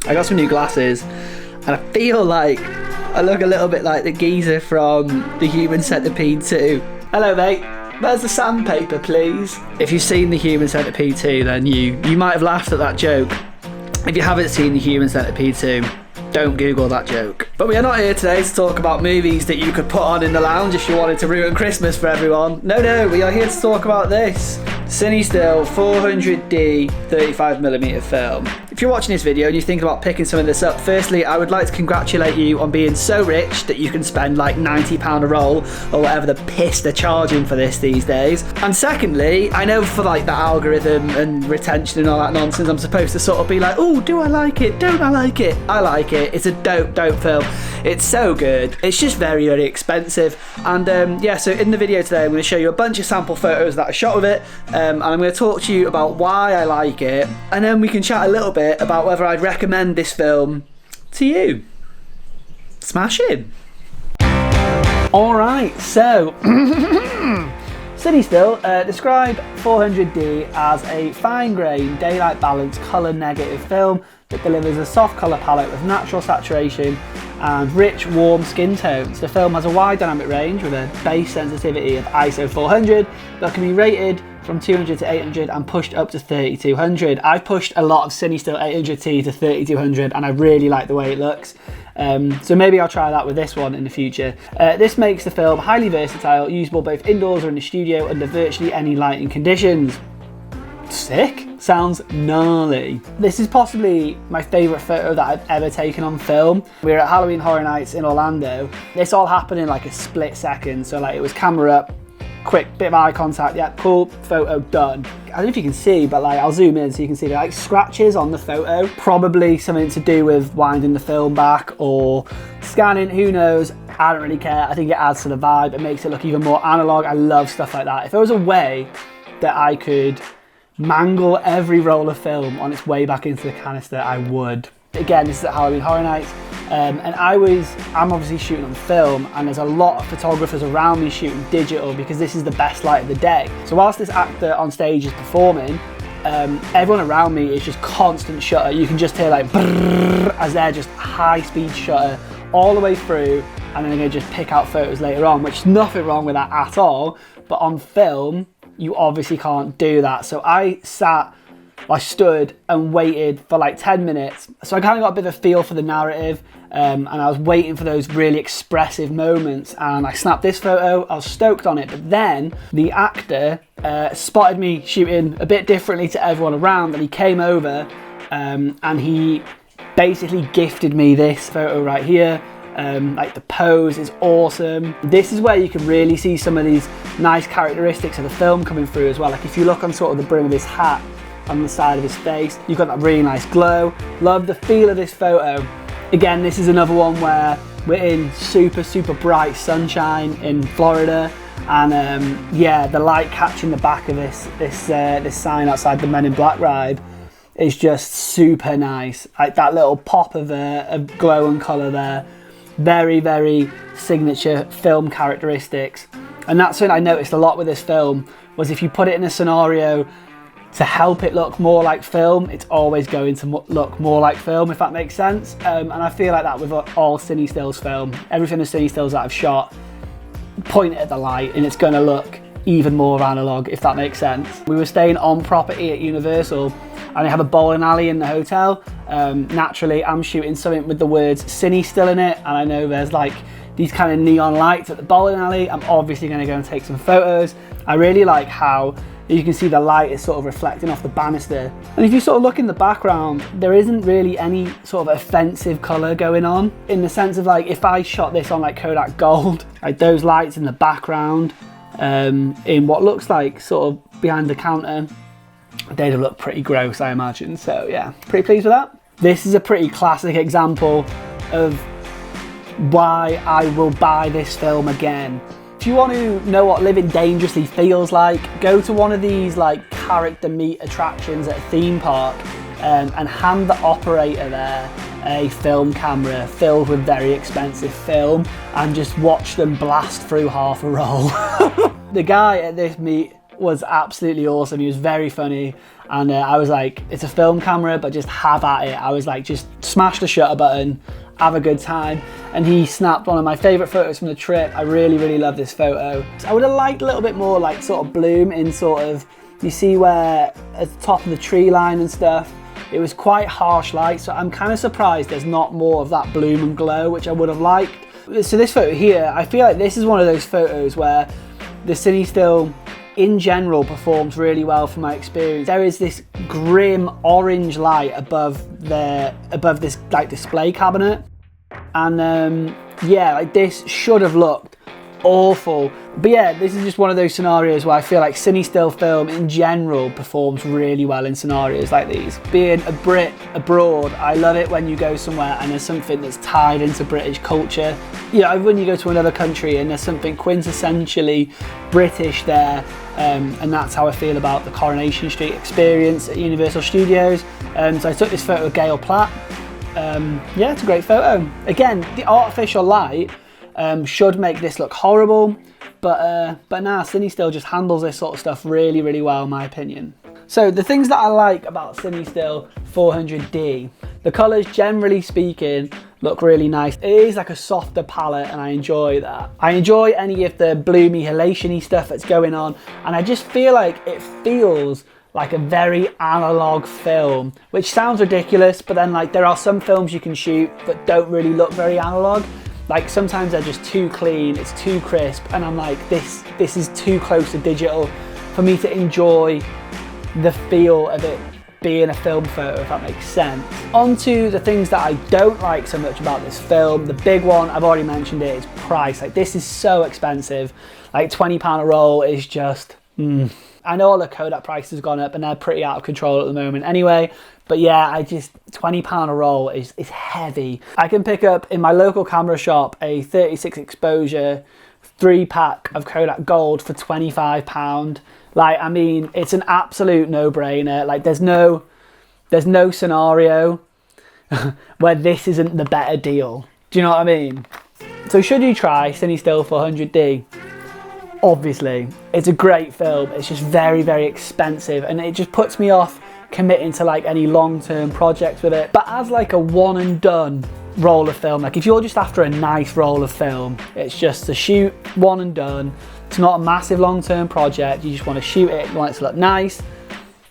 I got some new glasses and I feel like I look a little bit like the geezer from The Human Centipede 2. Hello mate, where's the sandpaper please? If you've seen The Human Centipede 2 then you might have laughed at that joke. If you haven't seen The Human Centipede 2, don't Google that joke. But we are not here today to talk about movies that you could put on in the lounge if you wanted to ruin Christmas for everyone. No, we are here to talk about this. Cinestill 400D 35mm film. If you're watching this video and you think about picking some of this up, firstly, I would like to congratulate you on being so rich that you can spend like £90 a roll or whatever the piss they're charging for this these days. And secondly, I know for like the algorithm and retention and all that nonsense, I'm supposed to sort of be like, oh, do I like it? Don't I like it? I like it. It's a dope film. It's so good. It's just very, very expensive. And yeah, so in the video today, I'm going to show you a bunch of sample photos that I shot with it. And I'm going to talk to you about why I like it, and then we can chat a little bit about whether I'd recommend this film to you. Smash in. Alright, so Cinestill describe 400D as a fine-grained, daylight balanced, colour negative film that delivers a soft colour palette with natural saturation and rich, warm skin tones. The film has a wide dynamic range with a base sensitivity of ISO 400 that can be rated from 200 to 800 and pushed up to 3200. I've pushed a lot of Cinestill 800T to 3200 and I really like the way it looks. So maybe I'll try that with this one in the future. This makes the film highly versatile, usable both indoors or in the studio under virtually any lighting conditions. Sick. Sounds gnarly. This is possibly my favourite photo that I've ever taken on film. We were at Halloween Horror Nights in Orlando. This all happened in like a split second. So like it was camera up, quick bit of eye contact, yeah, cool, photo done. I don't know if you can see, but like I'll zoom in so you can see the like scratches on the photo. Probably something to do with winding the film back or scanning, who knows. I don't really care. I think it adds to the vibe. It makes it look even more analog. I love stuff like that. If there was a way that I could mangle every roll of film on its way back into the canister, I would. Again, this is at Halloween Horror Nights, and I'm obviously shooting on film, and there's a lot of photographers around me shooting digital because this is the best light of the day. So whilst this actor on stage is performing, everyone around me is just constant shutter. You can just hear like brrrr as they're just high speed shutter all the way through, and then they're gonna just pick out photos later on, which is nothing wrong with that at all. But on film, you obviously can't do that. So I stood and waited for like 10 minutes. So I kind of got a bit of a feel for the narrative, and I was waiting for those really expressive moments, and I snapped this photo. I was stoked on it, but then the actor spotted me shooting a bit differently to everyone around, and he came over and he basically gifted me this photo right here. Like the pose is awesome. This is where you can really see some of these nice characteristics of the film coming through as well. Like if you look on sort of the brim of his hat, on the side of his face, you've got that really nice glow. Love the feel of this photo. Again, this is another one where we're in super bright sunshine in Florida, and yeah, the light catching the back of this sign outside the Men in Black ride is just super nice. Like that little pop of glow and colour there. Very signature film characteristics. And that's something I noticed a lot with this film, was if you put it in a scenario to help it look more like film, it's always going to look more like film, if that makes sense. And I feel like that with all Cinestill's film. Everything the Cinestill's that I've shot, point it at the light and it's going to look even more analog, if that makes sense. We were staying on property at Universal and they have a bowling alley in the hotel. Naturally, I'm shooting something with the words Cinestill in it, and I know there's like these kind of neon lights at the bowling alley. I'm obviously going to go and take some photos. I really like how you can see the light is sort of reflecting off the banister. And if you sort of look in the background, there isn't really any sort of offensive colour going on, in the sense of like if I shot this on like Kodak Gold, like those lights in the background, in what looks like sort of behind the counter, they'd have looked pretty gross, I imagine. So yeah, pretty pleased with that. This is a pretty classic example of why I will buy this film again. If you want to know what living dangerously feels like, go to one of these like character meet attractions at a theme park, and hand the operator there a film camera filled with very expensive film and just watch them blast through half a roll. The guy at this meet was absolutely awesome. He was very funny, and I was like, it's a film camera, but just have at it. I was like, just smash the shutter button, have a good time. And he snapped one of my favourite photos from the trip. I really, really love this photo. I would have liked a little bit more like sort of bloom in sort of, you see where at the top of the tree line and stuff, it was quite harsh light, so I'm kind of surprised there's not more of that bloom and glow, which I would have liked. So this photo here, I feel like this is one of those photos where the Cinestill in general performs really well from my experience. There is this grim orange light above this like display cabinet, and yeah, like this should have looked awful. But yeah, this is just one of those scenarios where I feel like Cinestill film in general performs really well in scenarios like these. Being a Brit abroad, I love it when you go somewhere and there's something that's tied into British culture. You know, when you go to another country and there's something quintessentially British there, and that's how I feel about the Coronation Street experience at Universal Studios. So I took this photo of Gail Platt. Yeah, it's a great photo. Again, the artificial light should make this look horrible, but nah, Cinestill just handles this sort of stuff really, really well in my opinion. So the things that I like about Cinestill 400D, the colours generally speaking look really nice. It is like a softer palette and I enjoy that. I enjoy any of the bloomy, halation-y stuff that's going on, and I just feel like it feels like a very analog film, which sounds ridiculous, but then like there are some films you can shoot that don't really look very analog. Like sometimes they're just too clean, it's too crisp, and I'm like, this is too close to digital for me to enjoy the feel of it being a film photo, if that makes sense. On to the things that I don't like so much about this film. The big one, I've already mentioned it, is price. Like this is so expensive. Like £20 a roll is just, I know all the Kodak prices have gone up and they're pretty out of control at the moment anyway, but yeah, £20 a roll is heavy. I can pick up in my local camera shop a 36 exposure 3-pack of Kodak Gold for £25. Like, I mean, it's an absolute no-brainer. Like, there's no scenario where this isn't the better deal. Do you know what I mean? So should you try Cinestill 400D? Obviously, it's a great film. It's just very, very expensive, and it just puts me off committing to like any long-term projects with it. But as like a one and done roll of film, like if you're just after a nice roll of film, it's just to shoot one and done. It's not a massive long-term project. You just want to shoot it, you want it to look nice.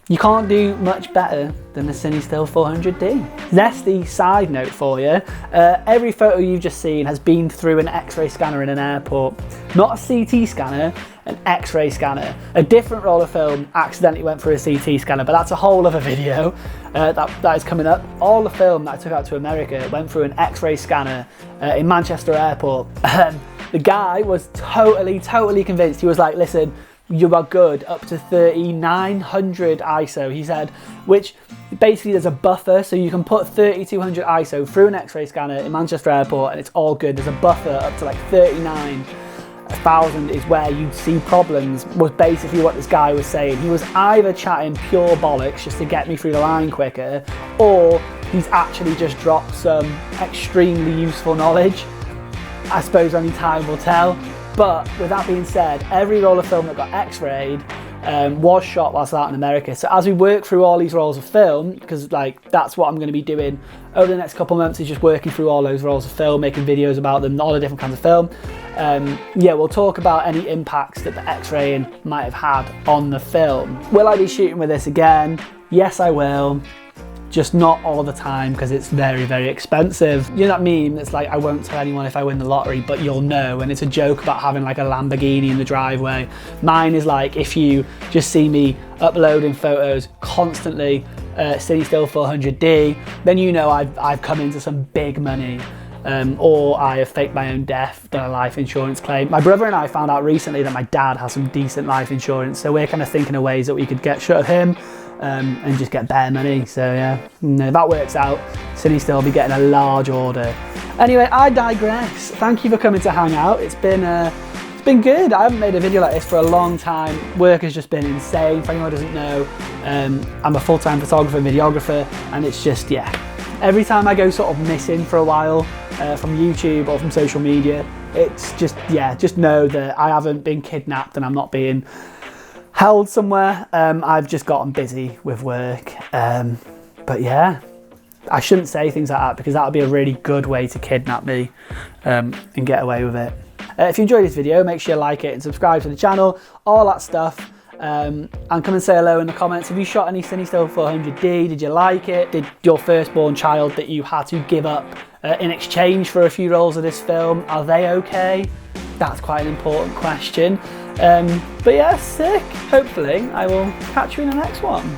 You can't do much better than the Cinestill 400D. That's the side note for you. Every photo you've just seen has been through an X-ray scanner in an airport. Not a CT scanner, an X-ray scanner. A different roll of film accidentally went through a CT scanner, but that's a whole other video that is coming up. All the film that I took out to America went through an X-ray scanner in Manchester Airport. The guy was totally convinced. He was like, listen, you are good up to 3900 ISO, he said, which basically there's a buffer, so you can put 3200 ISO through an X-ray scanner in Manchester Airport and it's all good. There's a buffer up to like 39,000 is where you'd see problems, was basically what this guy was saying. He was either chatting pure bollocks just to get me through the line quicker, or he's actually just dropped some extremely useful knowledge. I suppose only time will tell. But with that being said, every roll of film that got X-rayed was shot whilst out in America. So as we work through all these rolls of film, because like that's what I'm going to be doing over the next couple of months, is just working through all those rolls of film, making videos about them, all the different kinds of film. Yeah, we'll talk about any impacts that the X-raying might have had on the film. Will I be shooting with this again? Yes, I will. Just not all the time, because it's very, very expensive. You know that meme that's like, I won't tell anyone if I win the lottery, but you'll know, and it's a joke about having like a Lamborghini in the driveway. Mine is like, if you just see me uploading photos constantly, Cinestill 400D, then you know I've come into some big money. Or I have faked my own death, done a life insurance claim. My brother and I found out recently that my dad has some decent life insurance, so we're kind of thinking of ways that we could get shut of him and just get better money. So yeah, if that works out, Cinestill will be getting a large order. Anyway, I digress. Thank you for coming to hang out. It's been good. I haven't made a video like this for a long time. Work has just been insane. For anyone who doesn't know, I'm a full-time photographer and videographer, and it's just, yeah, every time I go sort of missing for a while from YouTube or from social media, it's just, yeah, just know that I haven't been kidnapped and I'm not being held somewhere. I've just gotten busy with work. But yeah, I shouldn't say things like that because that would be a really good way to kidnap me and get away with it. If you enjoyed this video, make sure you like it and subscribe to the channel, all that stuff. And come and say hello in the comments. Have you shot any Cinestill 400D? Did you like it? Did your firstborn child that you had to give up in exchange for a few rolls of this film, are they okay? That's quite an important question. But yeah, sick. Hopefully I will catch you in the next one.